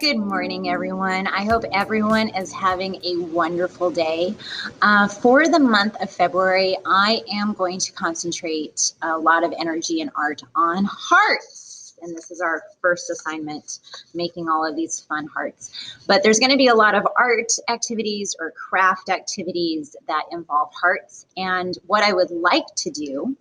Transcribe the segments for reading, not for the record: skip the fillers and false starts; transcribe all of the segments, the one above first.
Good morning, everyone. I hope everyone is having a wonderful day. For the month of February, I am going to concentrate a lot of energy and art on hearts. And this is our first assignment, making all of these fun hearts. But there's going to be a lot of art activities or craft activities that involve hearts. And what I would like to do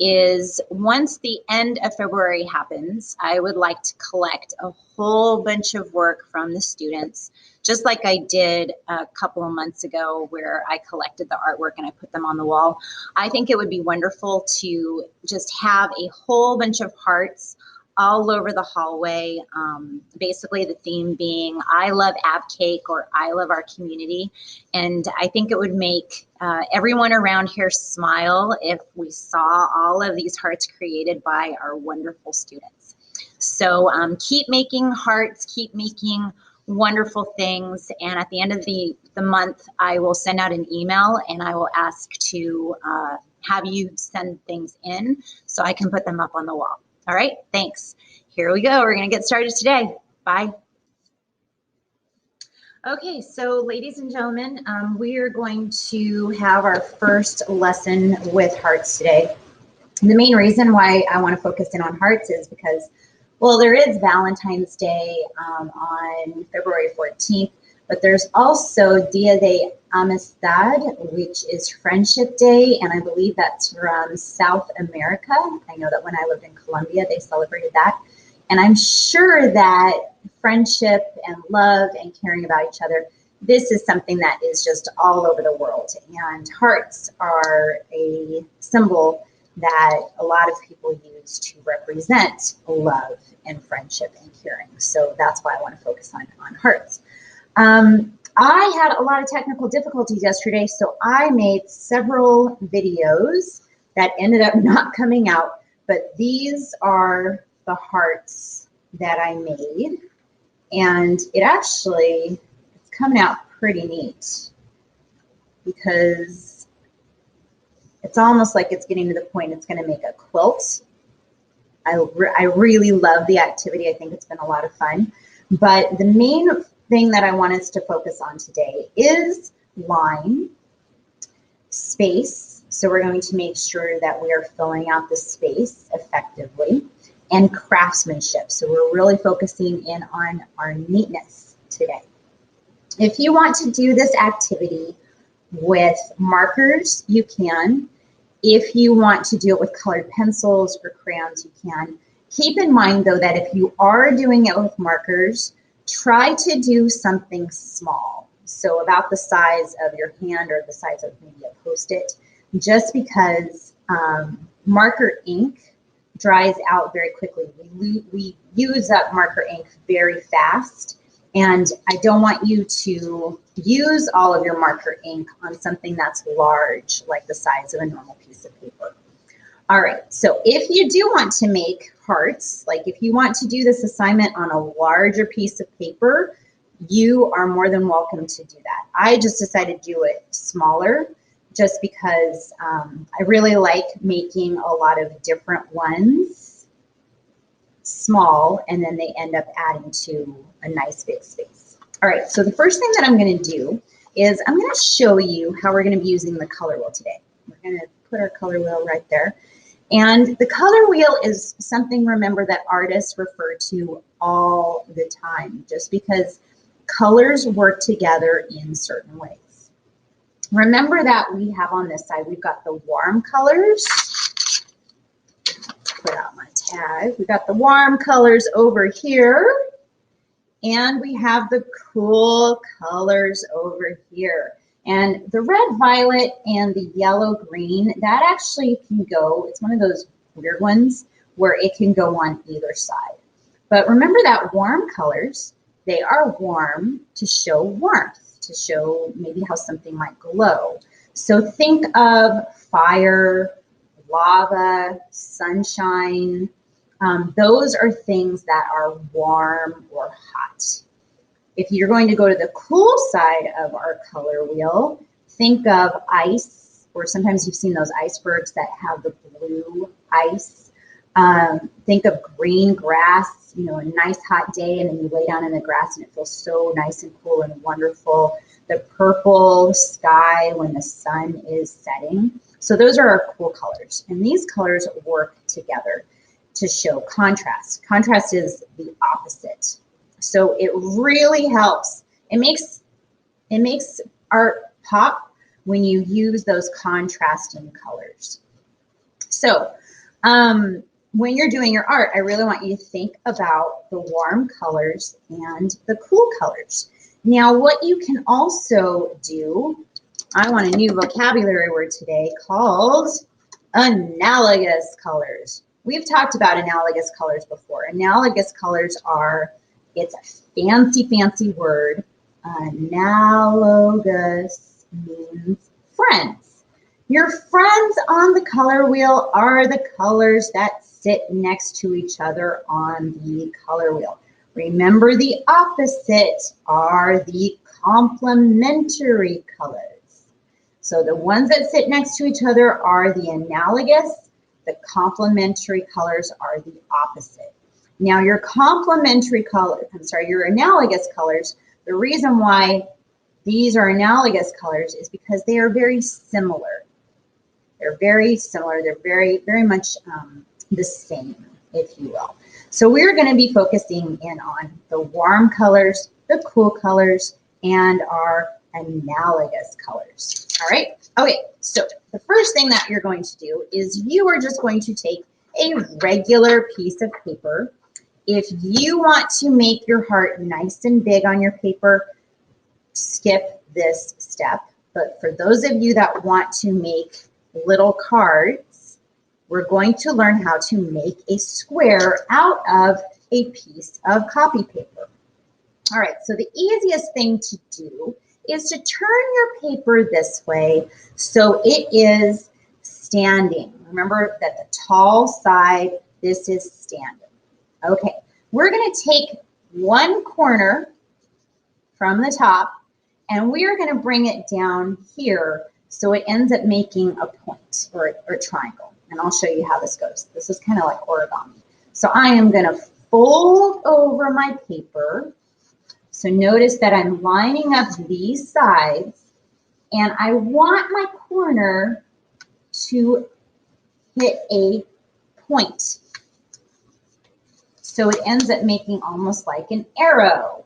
is once the end of February happens, I would like to collect a whole bunch of work from the students, just like I did a couple of months ago where I collected the artwork and I put them on the wall. I think it would be wonderful to just have a whole bunch of hearts all over the hallway. Basically the theme being I love Ab Cake or I love our community. And I think it would make everyone around here smile if we saw all of these hearts created by our wonderful students. So keep making hearts, keep making wonderful things. And at the end of the month, I will send out an email and I will ask to have you send things in so I can put them up on the wall. All right, thanks. Here we go. We're going to get started today. Bye. Okay, so ladies and gentlemen, we are going to have our first lesson with hearts today. The main reason why I want to focus in on hearts is because, well, there is Valentine's Day on February 14th, but there's also Dia de Amistad, which is Friendship Day, and I believe that's from South America. I know that when I lived in Colombia, they celebrated that. And I'm sure that friendship and love and caring about each other, this is something that is just all over the world. And hearts are a symbol that a lot of people use to represent love and friendship and caring. So that's why I want to focus on hearts. I had a lot of technical difficulties yesterday, so I made several videos that ended up not coming out, but these are the hearts that I made, and it's coming out pretty neat because it's almost like it's getting to the point it's going to make a quilt. I really love the activity. I think it's been a lot of fun, but the main thing that I want us to focus on today is line, space. So we're going to make sure that we are filling out the space effectively, and craftsmanship. So we're really focusing in on our neatness today. If you want to do this activity with markers, you can. If you want to do it with colored pencils or crayons, you can. Keep in mind though that if you are doing it with markers, try to do something small. So about the size of your hand or the size of maybe a Post-it, just because marker ink dries out very quickly. We use up marker ink very fast, and I don't want you to use all of your marker ink on something that's large, like the size of a normal piece of paper. All right, so if you do want to make hearts, like if you want to do this assignment on a larger piece of paper, you are more than welcome to do that. I just decided to do it smaller just because I really like making a lot of different ones small, and then they end up adding to a nice big space. All right, so the first thing that I'm going to do is I'm going to show you how we're going to be using the color wheel today. We're going to put our color wheel right there. And the color wheel is something, remember, that artists refer to all the time, just because colors work together in certain ways. Remember that we have on this side, we've got the warm colors. Put out my tag. We've got the warm colors over here, and we have the cool colors over here. And the red, violet, and the yellow, green, that actually can go, it's one of those weird ones where it can go on either side. But remember that warm colors, they are warm to show warmth, to show maybe how something might glow. So think of fire, lava, sunshine. Those are things that are warm or hot. If you're going to go to the cool side of our color wheel, think of ice, or sometimes you've seen those icebergs that have the blue ice. Think of green grass, you know, a nice hot day, and then you lay down in the grass and it feels so nice and cool and wonderful. The purple sky when the sun is setting. So those are our cool colors. And these colors work together to show contrast. Contrast is the opposite. So it really helps. It makes art pop when you use those contrasting colors. So when you're doing your art, I really want you to think about the warm colors and the cool colors. Now, what you can also do, I want a new vocabulary word today called analogous colors. We've talked about analogous colors before. Analogous colors are, it's a fancy, fancy word. Analogous means friends. Your friends on the color wheel are the colors that sit next to each other on the color wheel. Remember, the opposite are the complementary colors. So the ones that sit next to each other are the analogous. The complementary colors are the opposite. Now your complementary color, your analogous colors, the reason why these are analogous colors is because they are very similar. They're very similar. They're very, very much the same, if you will. So we're going to be focusing in on the warm colors, the cool colors, and our analogous colors. All right? Okay, so the first thing that you're going to do is you are just going to take a regular piece of paper. If you want to make your heart nice and big on your paper, skip this step. But for those of you that want to make little cards, we're going to learn how to make a square out of a piece of copy paper. All right, so the easiest thing to do is to turn your paper this way so it is standing. Remember that the tall side, this is standing. Okay, we're going to take one corner from the top and we're going to bring it down here so it ends up making a point or a triangle. And I'll show you how this goes. This is kind of like origami. So I am going to fold over my paper. So notice that I'm lining up these sides and I want my corner to hit a point. So it ends up making almost like an arrow.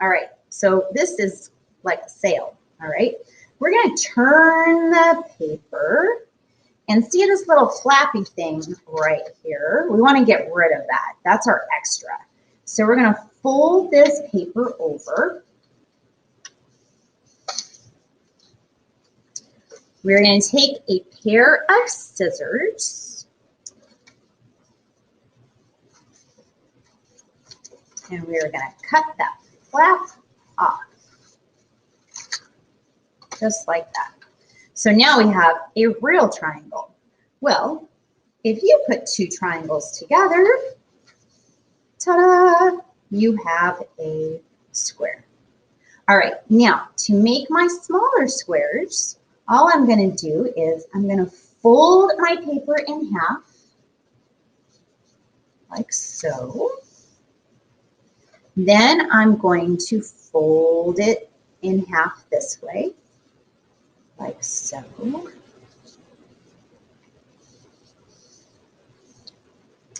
All right, so this is like a sail, all right? We're gonna turn the paper and see this little flappy thing right here. We wanna get rid of that. That's our extra. So we're gonna fold this paper over. We're gonna take a pair of scissors and we're gonna cut that flap off, just like that. So now we have a real triangle. Well, if you put two triangles together, ta-da, you have a square. All right, now to make my smaller squares, all I'm gonna do is I'm gonna fold my paper in half, like so. Then I'm going to fold it in half this way, like so.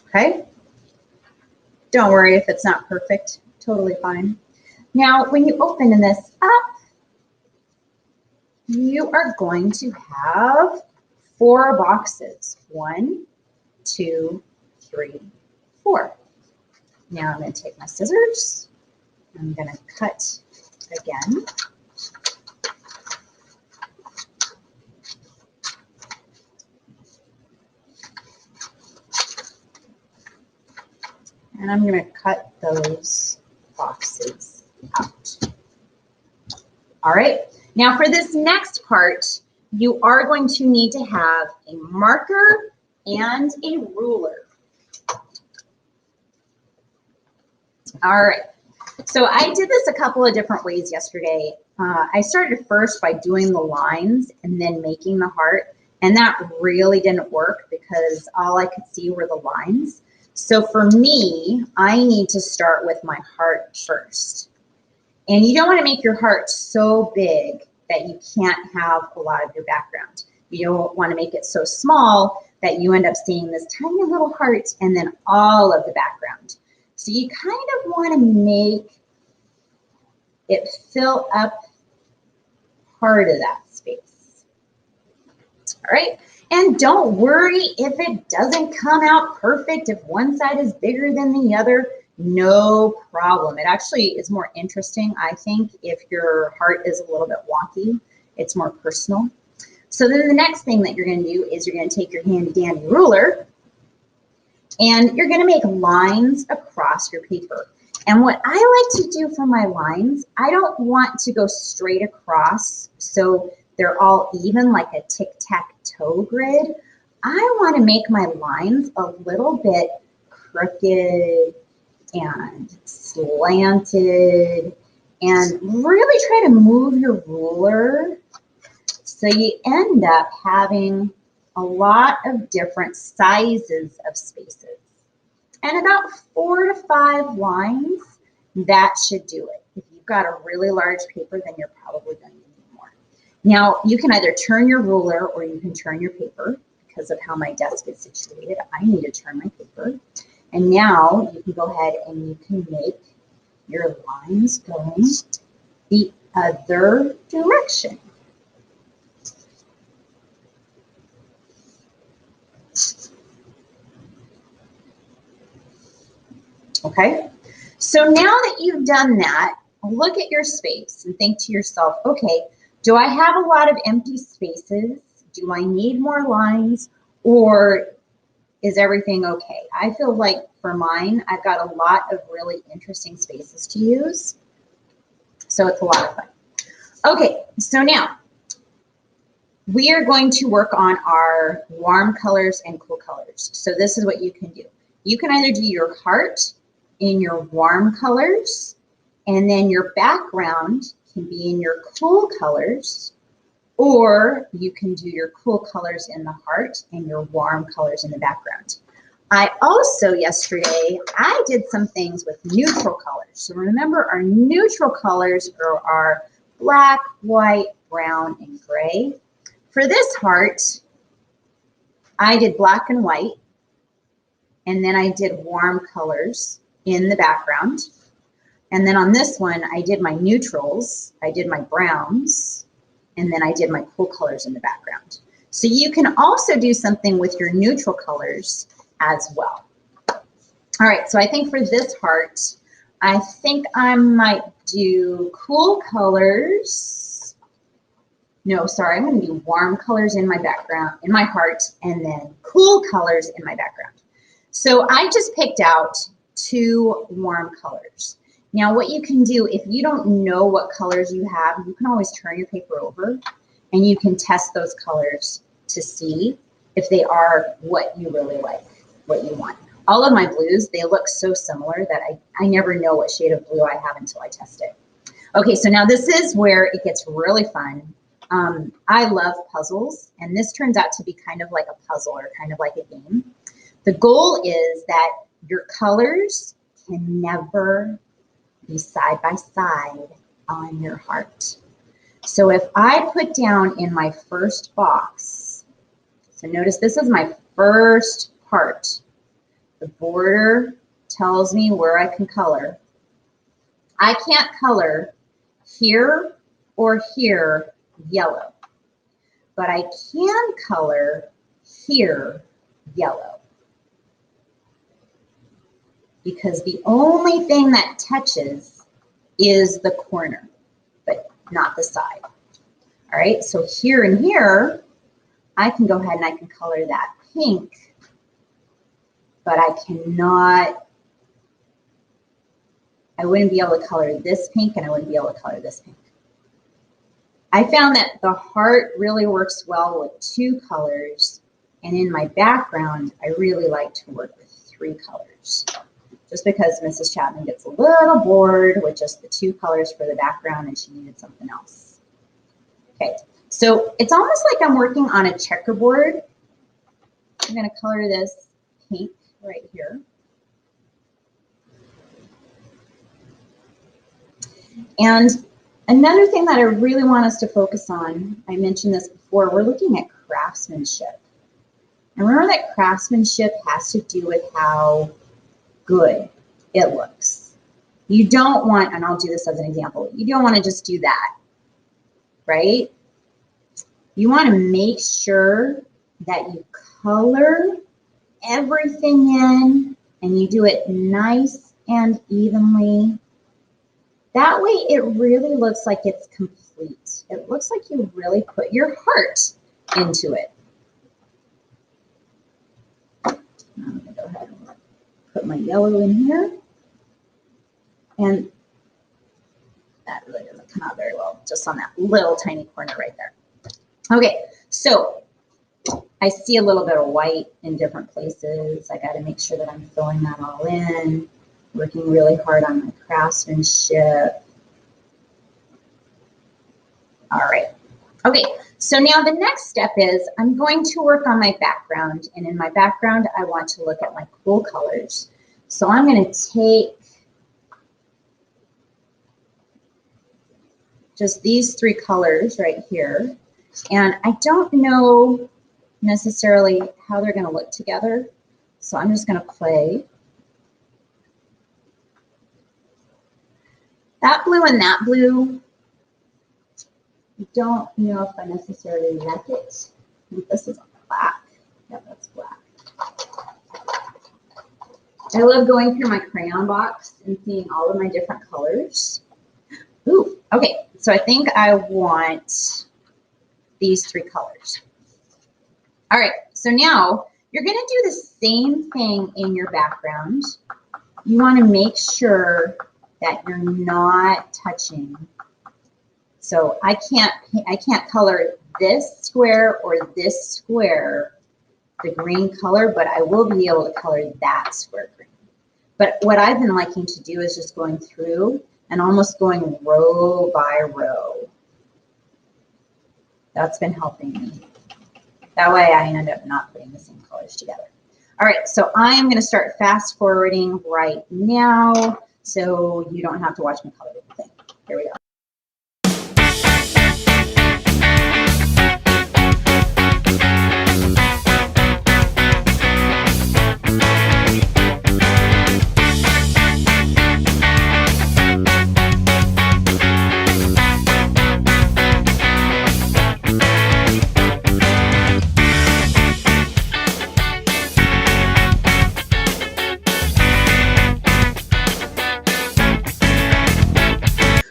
Okay? Don't worry if it's not perfect, totally fine. Now, when you open this up, you are going to have 4 boxes. 1, 2, 3, 4. Now I'm going to take my scissors. I'm going to cut again. And I'm going to cut those boxes out. All right. Now for this next part, you are going to need to have a marker and a ruler. All right. So I did this a couple of different ways yesterday. I started first by doing the lines and then making the heart. And that really didn't work because all I could see were the lines. So for me, I need to start with my heart first. And you don't want to make your heart so big that you can't have a lot of your background. You don't want to make it so small that you end up seeing this tiny little heart and then all of the background. So you kind of want to make it fill up part of that space. All right. And don't worry if it doesn't come out perfect, if one side is bigger than the other, no problem. It actually is more interesting, I think, if your heart is a little bit wonky. It's more personal. So then the next thing that you're going to do is you're going to take your handy dandy ruler and you're going to make lines across your paper. And what I like to do for my lines, I don't want to go straight across so they're all even like a tic-tac-toe grid. I want to make my lines a little bit crooked and slanted and really try to move your ruler so you end up having a lot of different sizes of spaces. And about 4 to 5 lines, that should do it. If you've got a really large paper, then you're probably going to need more. Now, you can either turn your ruler or you can turn your paper. Because of how my desk is situated, I need to turn my paper. And now you can go ahead and you can make your lines going the other direction. Okay, so now that you've done that, look at your space and think to yourself, okay, do I have a lot of empty spaces? Do I need more lines, or is everything okay? I feel like for mine, I've got a lot of really interesting spaces to use, so it's a lot of fun. Okay, so now we are going to work on our warm colors and cool colors. So this is what you can do. You can either do your heart in your warm colors, and then your background can be in your cool colors, or you can do your cool colors in the heart and your warm colors in the background. I also, yesterday, I did some things with neutral colors. So remember, our neutral colors are our black, white, brown, and gray. For this heart, I did black and white, and then I did warm colors in the background. And then on this one, I did my neutrals, I did my browns, and then I did my cool colors in the background. So you can also do something with your neutral colors as well. All right, so I think for this heart, I think I might do cool colors. No, sorry, I'm gonna do warm colors in my background, in my heart, and then cool colors in my background. So I just picked out 2 warm colors. Now what you can do, if you don't know what colors you have, you can always turn your paper over and you can test those colors to see if they are what you really like, what you want. All of my blues, they look so similar that I never know what shade of blue I have until I test it. Okay, so now this is where it gets really fun. I love puzzles, and this turns out to be kind of like a puzzle or kind of like a game. The goal is that your colors can never be side by side on your heart. So if I put down in my first box, so notice this is my first part. The border tells me where I can color. I can't color here or here yellow, but I can color here yellow, because the only thing that touches is the corner, but not the side. All right, so here and here, I can go ahead and I can color that pink, but I cannot, I wouldn't be able to color this pink and I wouldn't be able to color this pink. I found that the heart really works well with 2 colors, and in my background, I really like to work with 3 colors. Just because Mrs. Chapman gets a little bored with just the 2 colors for the background and she needed something else. Okay, So it's almost like I'm working on a checkerboard. I'm going to color this pink right here. And another thing that I really want us to focus on, I mentioned this before, we're looking at craftsmanship. And remember that craftsmanship has to do with how good it looks. You don't want, and I'll do this as an example, you don't want to just do that, right? You want to make sure that you color everything in and you do it nice and evenly. That way it really looks like it's complete. It looks like you really put your heart into it. I'm going to go ahead and put my yellow in here. And that really doesn't come out very well, just on that little tiny corner right there. Okay, so I see a little bit of white in different places. I got to make sure that I'm filling that all in, working really hard on my craftsmanship. All right. Okay, so now the next step is I'm going to work on my background. And in my background, I want to look at my cool colors. So I'm going to take just these three colors right here. And I don't know necessarily how they're going to look together. So I'm just going to play. That blue and that blue, I don't know if I necessarily like it. I think this is black. Yeah, that's black. I love going through my crayon box and seeing all of my different colors. Ooh, okay. So I think I want these three colors. All right, so now you're going to do the same thing in your background. You want to make sure that you're not touching. So I can't color this square or this square the green color, but I will be able to color that square green. But what I've been liking to do is just going through and almost going row by row. That's been helping me. That way I end up not putting the same colors together. All right, so I am going to start fast forwarding right now so you don't have to watch me color the thing. Here we go.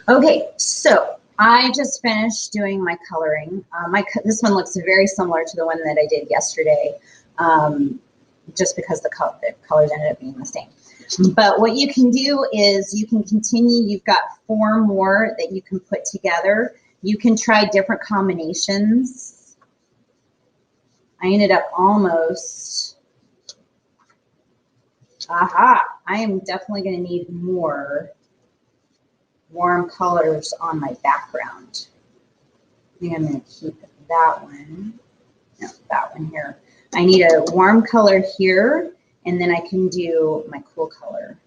Okay, so I just finished doing my coloring. This one looks very similar to the one that I did yesterday, just because the colors ended up being the same. But what you can do is you can continue. You've got 4 more that you can put together. You can try different combinations. I ended up almost, I am definitely going to need more warm colors on my background. I think I'm going to keep that one. No, that one here. I need a warm color here, and then I can do my cool color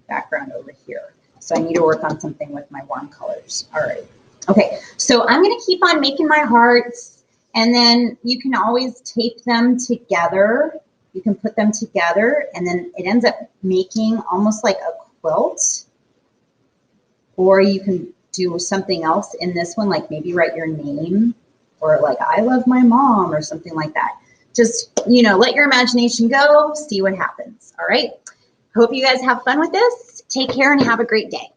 background over here. So I need to work on something with my warm colors. All right. Okay, so I'm going to keep on making my hearts, and then you can always tape them together. You can put them together, and then it ends up making almost like a quilt. Or you can do something else in this one, like maybe write your name, or like I love my mom, or something like that. Just, you know, let your imagination go, see what happens. All right. Hope you guys have fun with this. Take care and have a great day.